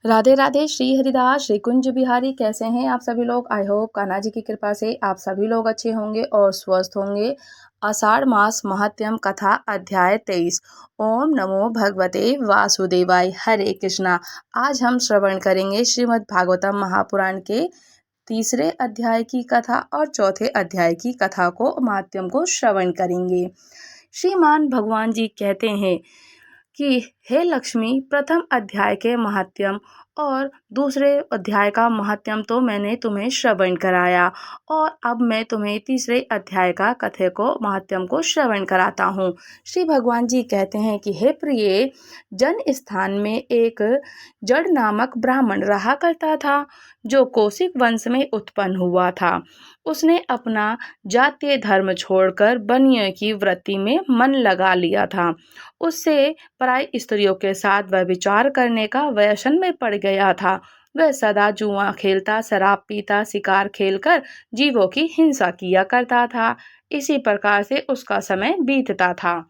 राधे राधे। श्री हरिदास, श्री कुंज बिहारी। कैसे हैं आप सभी लोग? आई होप कान्हा जी की कृपा से आप सभी लोग अच्छे होंगे और स्वस्थ होंगे। आषाढ़ मास महात्म्यम कथा अध्याय 23। ओम नमो भगवते वासुदेवाय। हरे कृष्णा। आज हम श्रवण करेंगे श्रीमद् भागवतम महापुराण के तीसरे अध्याय की कथा और चौथे अध्याय की कथा को महात्म्यम को श्रवण करेंगे। श्रीमान भगवान जी कहते हैं कि हे लक्ष्मी, प्रथम अध्याय के महात्म्यम और दूसरे अध्याय का महात्म्यम तो मैंने तुम्हें श्रवण कराया और अब मैं तुम्हें तीसरे अध्याय का कथे को महात्म्यम को श्रवण कराता हूँ। श्री भगवान जी कहते हैं कि हे प्रिय, जन स्थान में एक जड़ नामक ब्राह्मण रहा करता था जो कौशिक वंश में उत्पन्न हुआ था। उसने अपना जातीय धर्म छोड़कर बनियों की वृत्ति में मन लगा लिया था। उससे पराई स्त्रियों के साथ वह विचार करने का व्यसन में पड़ गया था। वह सदा जुआ खेलता, शराब पीता, शिकार खेलकर जीवों की हिंसा किया करता था। इसी प्रकार से उसका समय बीतता था।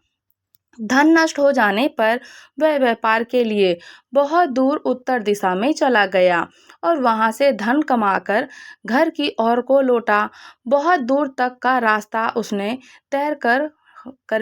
धन नष्ट हो जाने पर वह व्यापार के लिए बहुत दूर उत्तर दिशा में चला गया और वहां से धन कमाकर घर की ओर को लौटा। बहुत दूर तक का रास्ता उसने तय कर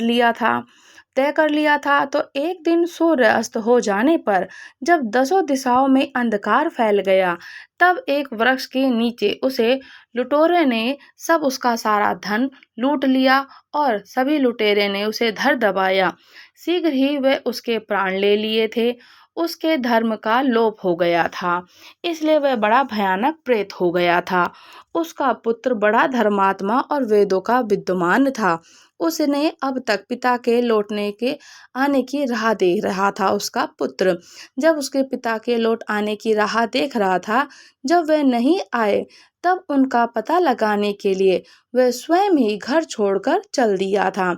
लिया था तो एक दिन सूर्य अस्त हो जाने पर जब दसों दिशाओं में अंधकार फैल गया, तब एक वृक्ष के नीचे उसे लुटेरे ने सब उसका सारा धन लूट लिया और सभी लुटेरे ने उसे धर दबाया। शीघ्र ही वे उसके प्राण ले लिए थे। उसके धर्म का लोप हो गया था, इसलिए वह बड़ा भयानक प्रेत हो गया था। उसका पुत्र बड़ा धर्मात्मा और वेदों का विद्वान था। उसने अब तक पिता के लौटने के आने की राह देख रहा था। उसका पुत्र जब उसके पिता के लौट आने की राह देख रहा था, जब वह नहीं आए तब उनका पता लगाने के लिए वह स्वयं ही घर छोड़कर चल दिया था।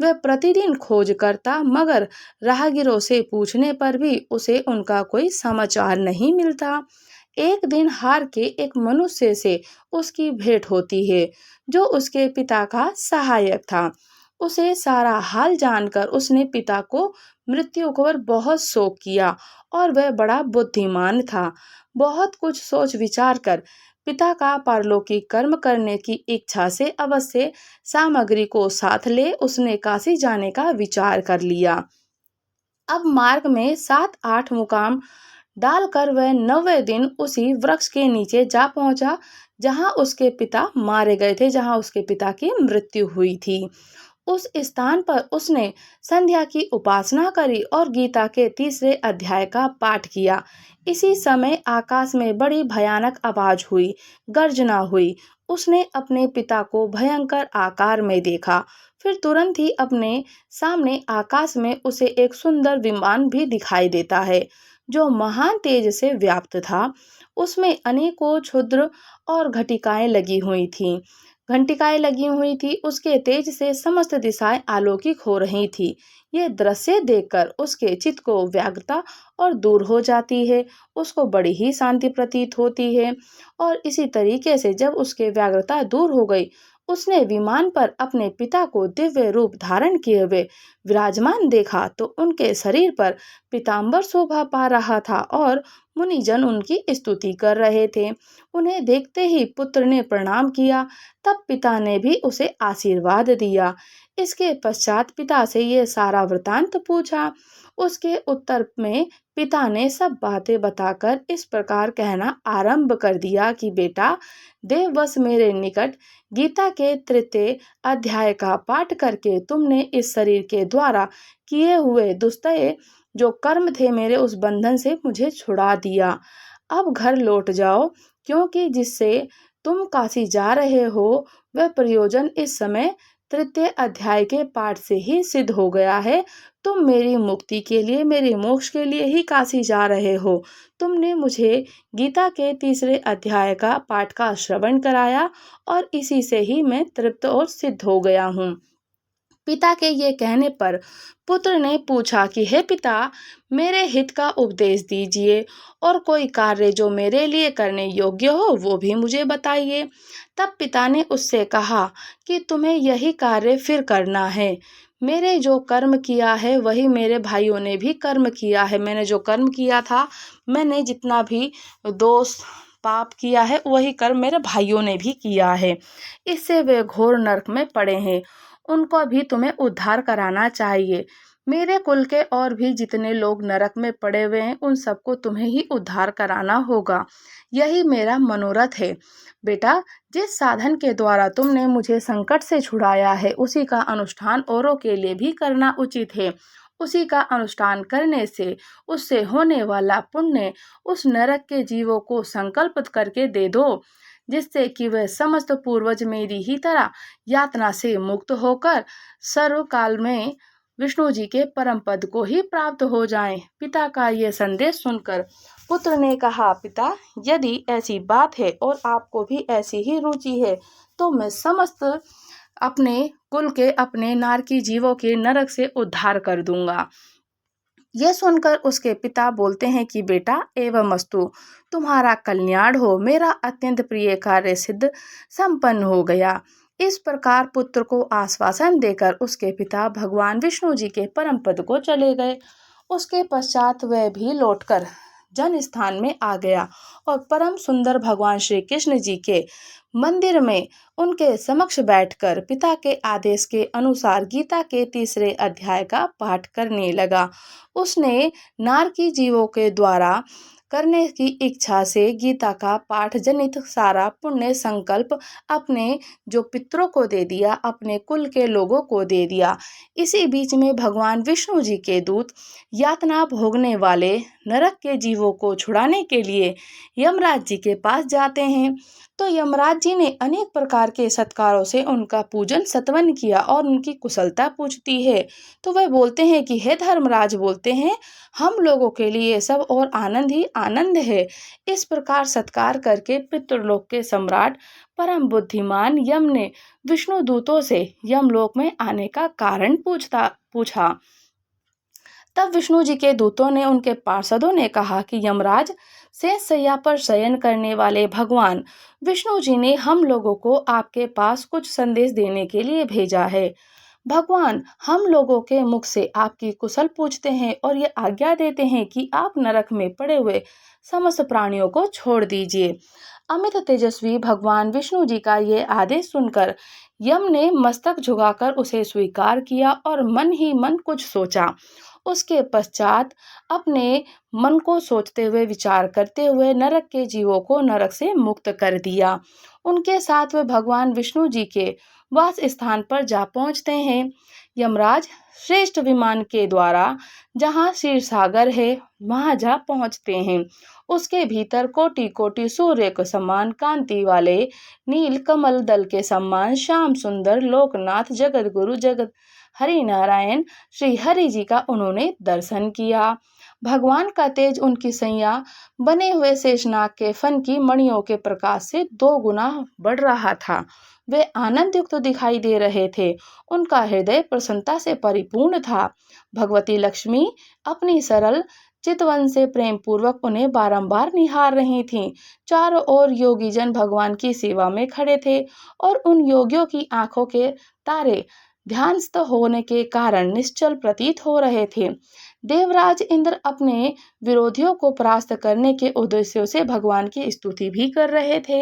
वह प्रतिदिन खोज करता, मगर राहगीरों से पूछने पर भी उसे उनका कोई समाचार नहीं मिलता। एक दिन हार के एक मनुष्य से उसकी भेंट होती है जो उसके पिता का सहायक था। उसे सारा हाल जानकर उसने पिता को मृत्यु पर बहुत शोक किया और वह बड़ा बुद्धिमान था। बहुत कुछ सोच विचार कर पिता का पारलौकिक कर्म करने की इच्छा से अवश्य सामग्री को साथ ले उसने काशी जाने का विचार कर लिया। अब मार्ग में 7-8 मुकाम डालकर वह 9वें दिन उसी वृक्ष के नीचे जा पहुंचा जहां उसके पिता मारे गए थे, जहां उसके पिता की मृत्यु हुई थी। उस स्थान पर उसने संध्या की उपासना करी और गीता के तीसरे अध्याय का पाठ किया। इसी समय आकाश में बड़ी भयानक आवाज हुई, गर्जना हुई। उसने अपने पिता को भयंकर आकार में देखा। फिर तुरंत ही अपने सामने आकाश में उसे एक सुंदर विमान भी दिखाई देता है जो महान तेज से व्याप्त था। उसमें अनेकों क्षुद्र और घंटिकाएं लगी हुई थी। उसके तेज से समस्त दिशाएं आलोकित हो रही थी। ये दृश्य देखकर उसके चित्त को व्याग्रता और दूर हो जाती है। उसको बड़ी ही शांति प्रतीत होती है और इसी तरीके से जब उसके व्याग्रता दूर हो गई, उसने विमान पर अपने पिता को दिव्य रूप धारण किए हुए विराजमान देखा तो उनके शरीर पर पीतांबर शोभा पा रहा था और मुनिजन उनकी स्तुति कर रहे थे। उन्हें देखते ही पुत्र ने प्रणाम किया। तब पिता ने भी उसे आशीर्वाद दिया। इसके पश्चात पिता से ये सारा वृतांत पूछा। उसके उत्तर में पिता ने सब बातें बताकर इस प्रकार कहना आरंभ कर दिया कि बेटा, देववश मेरे निकट गीता के तृतीय अध्याय का पाठ करके तुमने इस शरीर के द्वारा किए हुए दुष्टय जो कर्म थे मेरे, उस बंधन से मुझे छुड़ा दिया। अब घर लौट जाओ, क्योंकि जिससे तुम काशी जा रहे हो वह प्रयोजन इस समय तृतीय अध्याय के पाठ से ही सिद्ध हो गया है। तुम मेरी मुक्ति के लिए, मेरे मोक्ष के लिए ही काशी जा रहे हो। तुमने मुझे गीता के तीसरे अध्याय का पाठ का श्रवण कराया और इसी से ही मैं तृप्त और सिद्ध हो गया हूँ। पिता के ये कहने पर पुत्र ने पूछा कि हे पिता, मेरे हित का उपदेश दीजिए और कोई कार्य जो मेरे लिए करने योग्य हो वो भी मुझे बताइए। तब पिता ने उससे कहा कि तुम्हें यही कार्य फिर करना है। मैंने जो कर्म किया है वही मेरे भाइयों ने भी कर्म किया है। मैंने जो कर्म किया था, मैंने जितना भी दोष पाप किया है वही कर्म मेरे भाइयों ने भी किया है। इससे वे घोर नरक में पड़े हैं। उनको भी तुम्हें उद्धार कराना चाहिए। मेरे कुल के और भी जितने लोग नरक में पड़े हुए हैं उन सबको तुम्हें ही उद्धार कराना होगा। यही मेरा मनोरथ है। बेटा, जिस साधन के द्वारा तुमने मुझे संकट से छुड़ाया है उसी का अनुष्ठान औरों के लिए भी करना उचित है। उसी का अनुष्ठान करने से उससे होने वाला पुण्य उस नरक के जीवों को संकल्प करके दे दो, जिससे कि वह समस्त पूर्वज मेरी ही तरह यातना से मुक्त होकर सर्वकाल में विष्णु जी के परम पद को ही प्राप्त हो जाएं। पिता का ये संदेश सुनकर पुत्र ने कहा, पिता, यदि ऐसी बात है और आपको भी ऐसी ही रुचि है तो मैं समस्त अपने कुल के अपने नारकी जीवों के नरक से उद्धार कर दूंगा। यह सुनकर उसके पिता बोलते हैं कि बेटा, एवमस्तु, तुम्हारा कल्याण हो। मेरा अत्यंत प्रिय कार्य सिद्ध संपन्न हो गया। इस प्रकार पुत्र को आश्वासन देकर उसके पिता भगवान विष्णु जी के परम पद को चले गए। उसके पश्चात वह भी लौटकर जन स्थान में आ गया और परम सुंदर भगवान श्री कृष्ण जी के मंदिर में उनके समक्ष बैठकर पिता के आदेश के अनुसार गीता के 3रे अध्याय का पाठ करने लगा। उसने नारकी जीवों के द्वारा करने की इच्छा से गीता का पाठ जनित सारा पुण्य संकल्प अपने जो पितरों को दे दिया, अपने कुल के लोगों को दे दिया। इसी बीच में भगवान विष्णु जी के दूत यातना भोगने वाले नरक के जीवों को छुड़ाने के लिए यमराज जी के पास जाते हैं। तो यमराज जी ने अनेक प्रकार के सत्कारों से उनका पूजन सत्वन किया और उनकी कुशलता पूछती है। तो वह बोलते हैं कि हे धर्मराज, बोलते हैं, हम लोगों के लिए सब और आनंद ही आनंद है। इस प्रकार सत्कार करके पितृलोक के सम्राट परम बुद्धिमान यम ने विष्णु दूतों से यमलोक में आने का कारण पूछा। तब विष्णु जी के दूतों ने उनके पार्षदों ने कहा कि यमराज, शेष शैया पर शयन करने वाले भगवान विष्णु जी ने हम लोगों को आपके पास कुछ संदेश देने के लिए भेजा है। भगवान हम लोगों के मुख से आपकी कुशल पूछते हैं और ये आज्ञा देते हैं कि आप नरक में पड़े हुए समस्त प्राणियों को छोड़ दीजिए। अमित तेजस्वी भगवान विष्णु जी का ये आदेश सुनकर यम ने मस्तक झुकाकर उसे स्वीकार किया और मन ही मन कुछ सोचा। उसके पश्चात अपने मन को सोचते हुए विचार करते हुए नरक के जीवों को नरक से मुक्त कर दिया। उनके साथ वे भगवान विष्णु जी के वास स्थान पर जा पहुंचते हैं। यमराज श्रेष्ठ विमान के द्वारा जहां क्षीर सागर है वहां जा पहुंचते हैं। उसके भीतर कोटि कोटि सूर्य के समान कांति वाले नील कमल दल के समान श्याम सुंदर लोकनाथ जगत गुरु जगत हरि नारायण श्री हरि जी का उन्होंने दर्शन किया। भगवान का तेज उनकी सैया बने हुए शेषनाग के फन की मणियों के प्रकाश से 2 गुना बढ़ रहा था। वे आनंद युक्त दिखाई दे रहे थे। उनका हृदय प्रसन्नता से परिपूर्ण था। भगवती लक्ष्मी अपनी सरल चितवन से प्रेम पूर्वक उन्हें बारंबार निहार रही थीं। चारों ओर योगी जन भगवान की सेवा में खड़े थे और उन योगियों की आंखों के तारे ध्यानस्थ होने के कारण निश्चल प्रतीत हो रहे थे। देवराज इंद्र अपने विरोधियों को परास्त करने के उद्देश्यों से भगवान की स्तुति भी कर रहे थे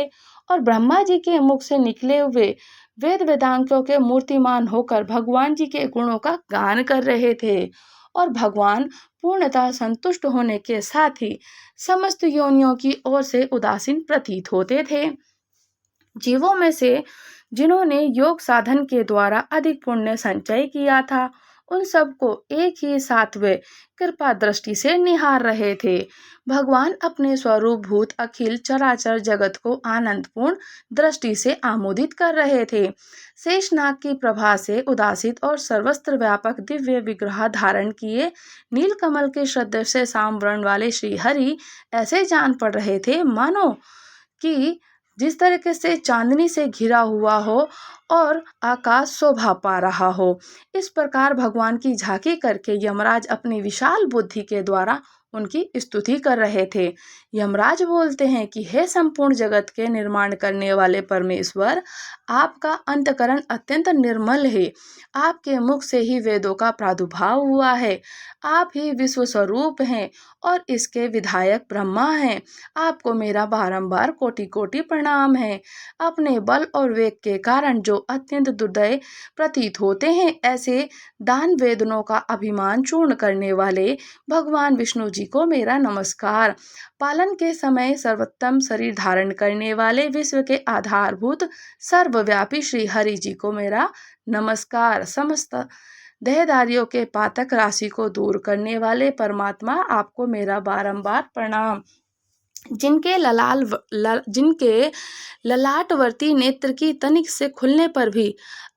और ब्रह्मा जी के मुख से निकले हुए वेद वेदांतों के मूर्तिमान होकर भगवान जी के गुणों का गान कर रहे थे। और भगवान पूर्णतः संतुष्ट होने के साथ ही समस्त योनियों की ओर से उदासीन प्रतीत होते थे। जीवों में से जिन्होंने योग साधन के द्वारा अधिक पुण्य संचय किया था उन सबको एक ही साथ वे कृपा दृष्टि से निहार रहे थे। भगवान अपने स्वरूप भूत अखिल चराचर जगत को आनंदपूर्ण दृष्टि से आमोदित कर रहे थे। शेषनाग की प्रभा से उदासित और सर्वस्त्र व्यापक दिव्य विग्रह धारण किए नीलकमल के श्रद्धेय से सामवर्ण वाले श्री हरि ऐसे जान पड़ रहे थे मानो कि जिस तरीके से चांदनी से घिरा हुआ हो और आकाश शोभा पा रहा हो। इस प्रकार भगवान की झांकी करके यमराज अपनी विशाल बुद्धि के द्वारा उनकी स्तुति कर रहे थे। यमराज बोलते हैं कि हे संपूर्ण जगत के निर्माण करने वाले परमेश्वर, आपका अंतःकरण अत्यंत निर्मल है। आपके मुख से ही वेदों का प्रादुर्भाव हुआ है। आप ही विश्व स्वरूप हैं और इसके विधायक ब्रह्मा हैं। आपको मेरा बारंबार कोटि कोटि प्रणाम है। अपने बल और वेग के कारण जो अत्यंत दुर्दय प्रतीत होते हैं, ऐसे दान वेदनों का अभिमान चूर्ण करने वाले भगवान विष्णु जी को मेरा नमस्कार। पालन के समय सर्वोत्तम शरीर धारण करने वाले विश्व के आधारभूत सर्वव्यापी श्री हरि जी को मेरा नमस्कार। समस्त देहधारियों के पातक राशि को दूर करने वाले परमात्मा, आपको मेरा बारंबार प्रणाम। जिनके ललाटवर्ती नेत्र की तनिक से खुलने पर भी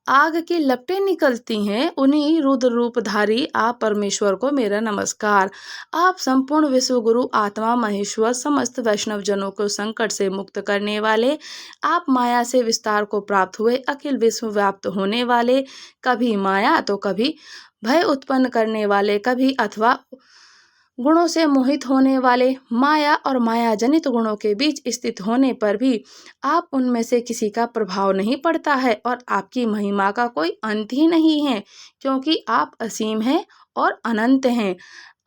आग की लपटें निकलती हैं, उन्हीं रुद्र रूपधारी आप परमेश्वर को मेरा नमस्कार। आप संपूर्ण विश्व गुरु आत्मा महेश्वर, समस्त वैष्णव जनों को संकट से मुक्त करने वाले, आप माया से विस्तार को प्राप्त हुए, अखिल विश्व व्याप्त होने वाले, कभी माया तो कभी भय उत्पन्न करने वाले, कभी अथवा गुणों से मोहित होने वाले, माया और माया जनित गुणों के बीच स्थित होने पर भी आप उनमें से किसी का प्रभाव नहीं पड़ता है और आपकी महिमा का कोई अंत ही नहीं है, क्योंकि आप असीम हैं और अनंत हैं।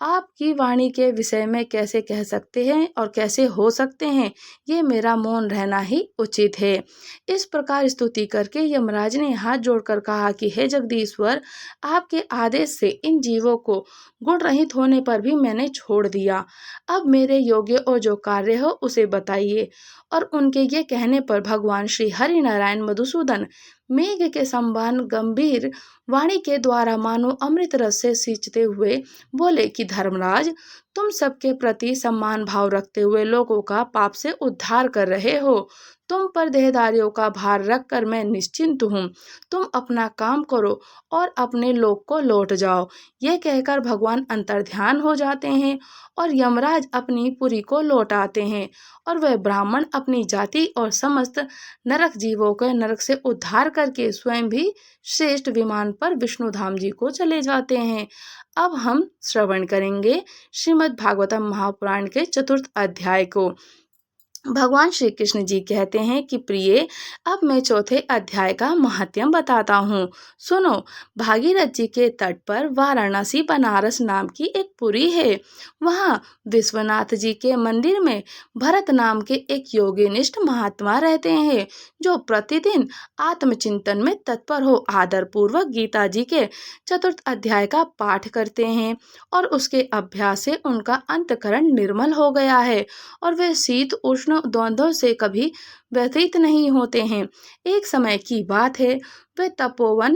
आपकी वाणी के विषय में कैसे कह सकते हैं और कैसे हो सकते हैं, ये मेरा मौन रहना ही उचित है। इस प्रकार स्तुति करके यमराज ने हाथ जोड़कर कहा कि हे जगदीश्वर, आपके आदेश से इन जीवों को गुण रहित होने पर भी मैंने छोड़ दिया। अब मेरे योग्य और जो कार्य हो उसे बताइए। और उनके ये कहने पर भगवान श्री हरि नारायण मधुसूदन मेघ के समान गंभीर वाणी के द्वारा मानो अमृत रस से सींचते हुए बोले कि धर्मराज, तुम सबके प्रति सम्मान भाव रखते हुए लोगों का पाप से उद्धार कर रहे हो। तुम पर देहधारियों का भार रखकर मैं निश्चिंत हूँ। तुम अपना काम करो और अपने लोक को लौट जाओ। ये कहकर भगवान अंतर्ध्यान हो जाते हैं और यमराज अपनी पुरी को लौट आते हैं और वह ब्राह्मण अपनी जाति और समस्त नरक जीवों के नरक से उद्धार करके स्वयं भी श्रेष्ठ विमान पर विष्णु धाम जी को चले जाते हैं। अब हम श्रवण करेंगे श्रीमद् भागवतम महापुराण के 4th अध्याय को। भगवान श्री कृष्ण जी कहते हैं कि प्रिय, अब मैं 4थे अध्याय का महात्म्य बताता हूँ। सुनो, भागीरथ जी के तट पर वाराणसी बनारस नाम की एक पुरी है। वहाँ विश्वनाथ जी के मंदिर में भरत नाम के एक योगीनिष्ठ महात्मा रहते हैं, जो प्रतिदिन आत्मचिंतन में तत्पर हो आदर पूर्वक गीता जी के 4th अध्याय का पाठ करते हैं और उसके अभ्यास से उनका अंतःकरण निर्मल हो गया है और वे शीत उष्ण द्वंद्वों से कभी व्यथित नहीं होते हैं। एक समय की बात है, वे तपोवन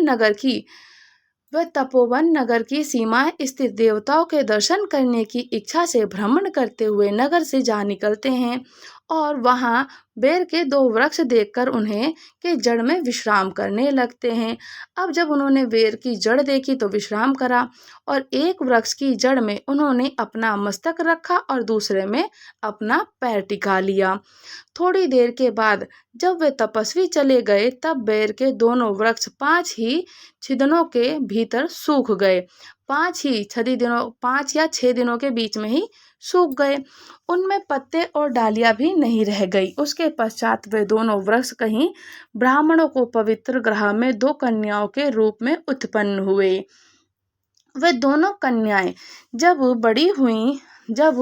नगर की सीमा स्थित देवताओं के दर्शन करने की इच्छा से भ्रमण करते हुए नगर से जा निकलते हैं और वहाँ बेर के 2 वृक्ष देखकर उन्हें के जड़ में विश्राम करने लगते हैं। अब जब उन्होंने बेर की जड़ देखी तो विश्राम करा और एक वृक्ष की जड़ में उन्होंने अपना मस्तक रखा और दूसरे में अपना पैर टिका लिया। थोड़ी देर के बाद जब वे तपस्वी चले गए, तब बेर के दोनों वृक्ष 5 ही छिदनों के भीतर सूख गए। 5 या 6 दिनों के बीच में ही सूख गए। उनमें पत्ते और डालियां भी नहीं रह गई। उसके पश्चात वे दोनों वृक्ष कहीं ब्राह्मणों को पवित्र ग्रह में 2 कन्याओं के रूप में उत्पन्न हुए। वे दोनों कन्याएं जब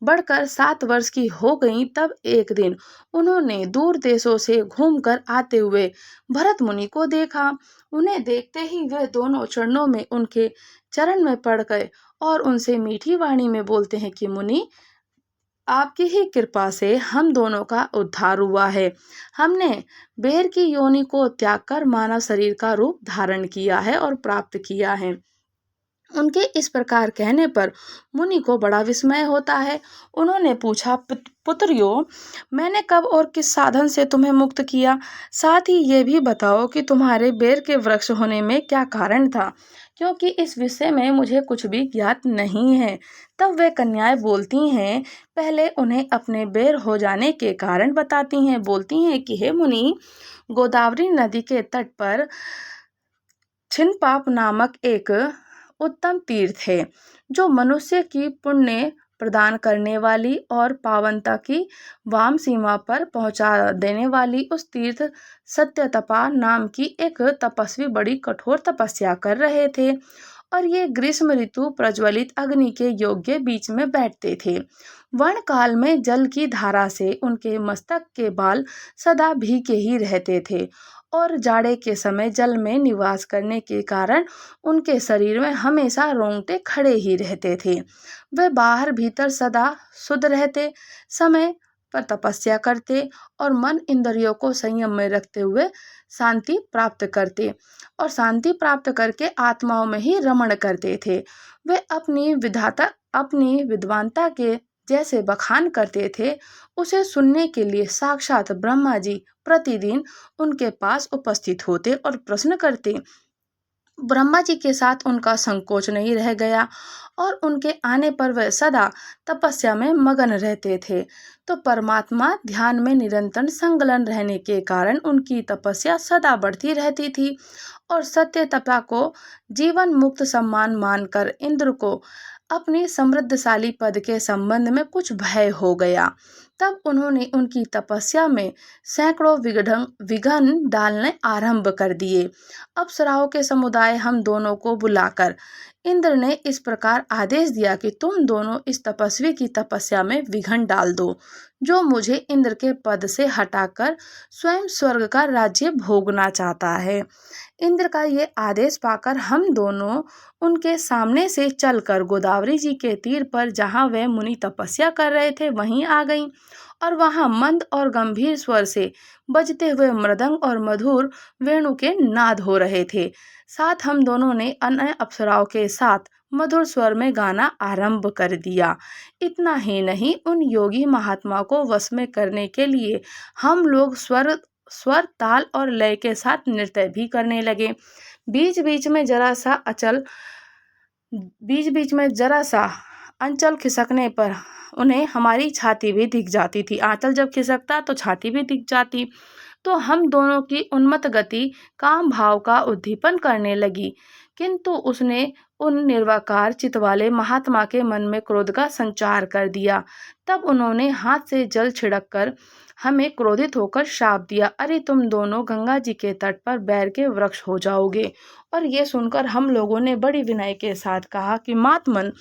बढ़कर 7 वर्ष की हो गईं, तब एक दिन उन्होंने दूर देशों से घूमकर आते हुए भरत मुनि को देखा। उन्हें देखते ही वे दोनों चरणों में उनके चरण में पड़ गए और उनसे मीठी वाणी में बोलते हैं कि मुनि, आपकी ही कृपा से हम दोनों का उद्धार हुआ है। हमने बेर की योनि को त्याग कर मानव शरीर का रूप धारण किया है और प्राप्त किया है। उनके इस प्रकार कहने पर मुनि को बड़ा विस्मय होता है। उन्होंने पूछा, पुत्रियों, मैंने कब और किस साधन से तुम्हें मुक्त किया? साथ ही ये भी बताओ कि तुम्हारे बेर के वृक्ष होने में क्या कारण था, क्योंकि इस विषय में मुझे कुछ भी ज्ञात नहीं है। तब वे कन्याएं बोलती हैं, पहले उन्हें अपने बेर हो जाने के कारण बताती हैं। बोलती हैं कि हे मुनि, गोदावरी नदी के तट पर छिन्नपाप नामक एक उत्तम तीर्थ है, जो मनुष्य की पुण्य प्रदान करने वाली और पावनता की वाम सीमा पर पहुंचा देने वाली उस तीर्थ सत्यतपा नाम की एक तपस्वी बड़ी कठोर तपस्या कर रहे थे और ये ग्रीष्म ऋतु प्रज्वलित अग्नि के योग्य बीच में बैठते थे। वर्ण काल में जल की धारा से उनके मस्तक के बाल सदा भीगे ही रहते थे और जाड़े के समय जल में निवास करने के कारण उनके शरीर में हमेशा रोंगटे खड़े ही रहते थे। वे बाहर भीतर सदा शुद्ध रहते, समय पर तपस्या करते और मन इंद्रियों को संयम में रखते हुए शांति प्राप्त करते और शांति प्राप्त करके आत्माओं में ही रमण करते थे। वे अपनी विद्वानता के जैसे बखान करते थे, उसे सुनने के लिए साक्षात ब्रह्मा जी प्रतिदिन उनके पास उपस्थित होते और प्रश्न करते। ब्रह्मा जी के साथ उनका संकोच नहीं रह गया और उनके आने पर वे सदा तपस्या में मगन रहते थे। तो परमात्मा ध्यान में निरंतर संलग्न रहने के कारण उनकी तपस्या सदा बढ़ती रहती थी और सत्य तपा को जीवन मुक्त सम्मान मानकर इंद्र को अपनी समृद्धशाली पद के संबंध में कुछ भय हो गया। तब उन्होंने उनकी तपस्या में सैकड़ों विघ्न डालने आरंभ कर दिए। अप्सराओं के समुदाय हम दोनों को बुलाकर इंद्र ने इस प्रकार आदेश दिया कि तुम दोनों इस तपस्वी की तपस्या में विघ्न डाल दो, जो मुझे इंद्र के पद से हटाकर स्वयं स्वर्ग का राज्य भोगना चाहता है। इंद्र का ये आदेश पाकर हम दोनों उनके सामने से चलकर गोदावरी जी के तीर पर जहाँ वह मुनि तपस्या कर रहे थे वहीं आ गईं और वहाँ मंद और गंभीर स्वर से बजते हुए मृदंग और मधुर वेणु के नाद हो रहे थे। साथ हम दोनों ने अन्य अप्सराओं के साथ मधुर स्वर में गाना आरंभ कर दिया। इतना ही नहीं, उन योगी महात्मा को वश में करने के लिए हम लोग स्वर ताल और लय के साथ नृत्य भी करने लगे। बीच बीच में जरा सा अंचल खिसकने पर उन्हें हमारी छाती भी दिख जाती थी। आंचल जब खिसकता तो छाती भी दिख जाती। तो हम दोनों की उन्मत्त गति काम भाव का उद्दीपन करने लगी, किंतु उसने उन निर्विकार चित्त वाले महात्मा के मन में क्रोध का संचार कर दिया। तब उन्होंने हाथ से जल छिड़क कर हमें क्रोधित होकर शाप दिया, अरे तुम दोनों गंगा जी के तट पर बैर के वृक्ष हो जाओगे। और ये सुनकर हम लोगों ने बड़ी विनय के साथ कहा कि महात्मन,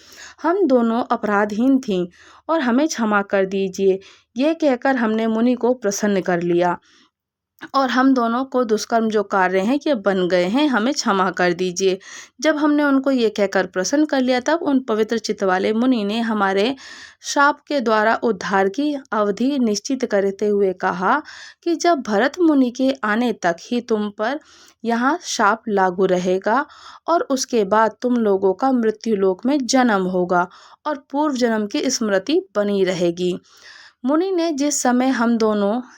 हम दोनों अपराधहीन थीं और हमें क्षमा कर दीजिए। ये कहकर हमने मुनि को प्रसन्न कर लिया और हम दोनों को दुष्कर्म जो कार्य हैं ये बन गए हैं, हमें क्षमा कर दीजिए। जब हमने उनको ये कहकर प्रसन्न कर लिया, तब उन पवित्र चित्त वाले मुनि ने हमारे शाप के द्वारा उद्धार की अवधि निश्चित करते हुए कहा कि जब भरत मुनि के आने तक ही तुम पर यहाँ शाप लागू रहेगा और उसके बाद तुम लोगों का मृत्युलोक में जन्म होगा और पूर्व जन्म की स्मृति बनी रहेगी। मुनि ने जिस समय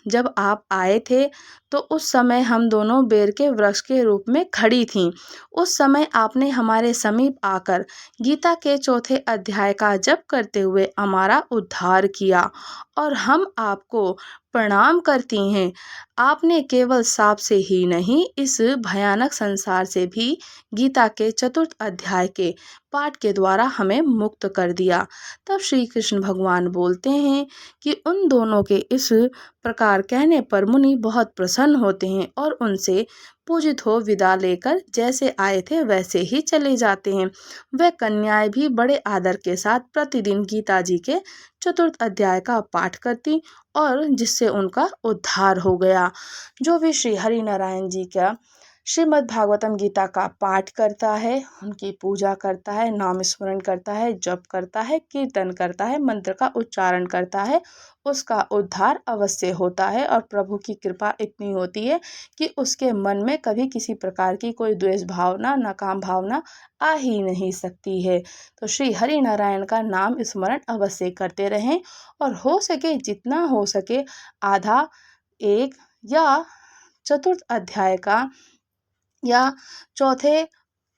जब आप आए थे तो उस समय हम दोनों बेर के वृक्ष के रूप में खड़ी थीं। उस समय आपने हमारे समीप आकर गीता के चौथे अध्याय का जप करते हुए हमारा उद्धार किया और हम आपको प्रणाम करती हैं। आपने केवल शाप से ही नहीं, इस भयानक संसार से भी गीता के चतुर्थ अध्याय के पाठ के द्वारा हमें मुक्त कर दिया। तब श्री कृष्ण भगवान बोलते हैं कि उन दोनों के इस प्रकार कहने पर मुनि बहुत प्रसन्न होते हैं और उनसे पूजित हो विदा लेकर जैसे आए थे वैसे ही चले जाते हैं। वह कन्याएं भी बड़े आदर के साथ प्रतिदिन गीता जी के चतुर्थ अध्याय का पाठ करती और जिससे उनका उद्धार हो गया। जो भी श्री हरि नारायण जी का श्रीमद् भागवतम गीता का पाठ करता है, उनकी पूजा करता है, नाम स्मरण करता है, जप करता है, कीर्तन करता है, मंत्र का उच्चारण करता है, उसका उद्धार अवश्य होता है। और प्रभु की कृपा इतनी होती है कि उसके मन में कभी किसी प्रकार की कोई द्वेष भावना, नकाम भावना आ ही नहीं सकती है। तो श्री हरि नारायण का नाम स्मरण अवश्य करते रहें और हो सके जितना हो सके आधा, एक या चतुर्थ अध्याय का या चौथे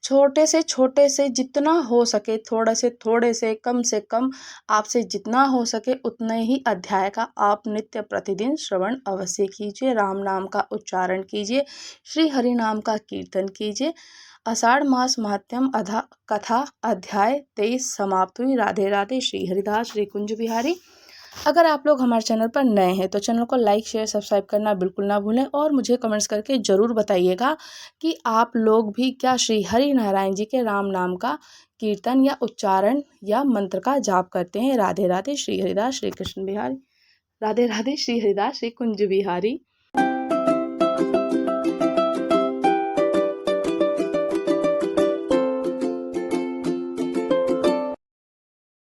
छोटे से जितना हो सके, थोड़े से कम आपसे जितना हो सके उतने ही अध्याय का आप नित्य प्रतिदिन श्रवण अवश्य कीजिए। राम नाम का उच्चारण कीजिए, श्री हरि नाम का कीर्तन कीजिए। आषाढ़ मास महात्म्यम अधा कथा अध्याय 23 समाप्त हुई। राधे राधे। श्री हरिदास श्री कुंज बिहारी। अगर आप लोग हमारे चैनल पर नए हैं तो चैनल को लाइक शेयर सब्सक्राइब करना बिल्कुल ना भूलें और मुझे कमेंट्स करके ज़रूर बताइएगा कि आप लोग भी क्या श्री हरि नारायण जी के राम नाम का कीर्तन या उच्चारण या मंत्र का जाप करते हैं। राधे राधे। श्री हरिदास श्री कृष्ण बिहारी। राधे राधे। श्री हरिदास श्री कुंज बिहारी।